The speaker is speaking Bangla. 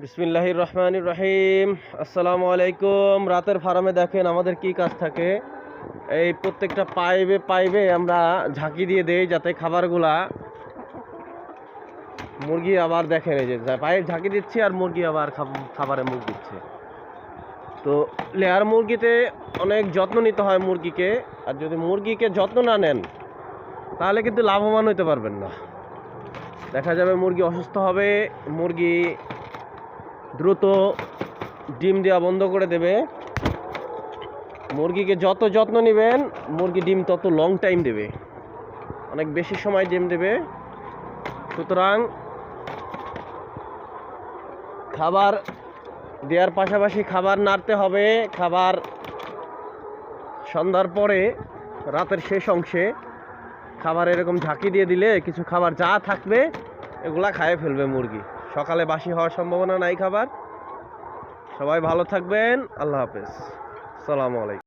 বিসমিল্লাহির রহমানির রহিম। আসসালামু আলাইকুম। রাতের ফার্মে দেখেন আমাদের কি কাজ থাকে। এই প্রত্যেকটা পাইপে পাইপে আমরা ঝাঁকি দিয়ে দেই যাতে খাবারগুলা মুরগি আবার দেখেন এই যে পাইপ ঝাঁকি দিচ্ছি আর মুরগি আবার খাবারে মুখ দিচ্ছে। তো লেয়ার মুরগিতে অনেক যত্ন নিতে হয় মুরগিকে, আর যদি মুরগিকে যত্ন না নেন তাহলে কিন্তু লাভবান হতে পারবেন না। দেখা যাবে মুরগি অসুস্থ হবে, মুরগি দ্রুত ডিম দেওয়া বন্ধ করে দেবে। মুরগিকে যত যত্ন নেবেন মুরগি ডিম তত লং টাইম দেবে, অনেক বেশি সময় ডিম দেবে। সুতরাং খাবার দেওয়ার পাশাপাশি খাবার নাড়তে হবে। খাবার সন্ধ্যার পরে রাতের শেষ অংশে খাবার এরকম ঝাঁকি দিয়ে দিলে কিছু খাবার যা থাকবে এগুলা খাইয়ে ফেলবে মুরগি। সকালে বাসি হওয়ার সম্ভাবনা নাই খাবার। সবাই ভালো থাকবেন। আল্লাহ হাফেজ। আসসালামু আলাইকুম।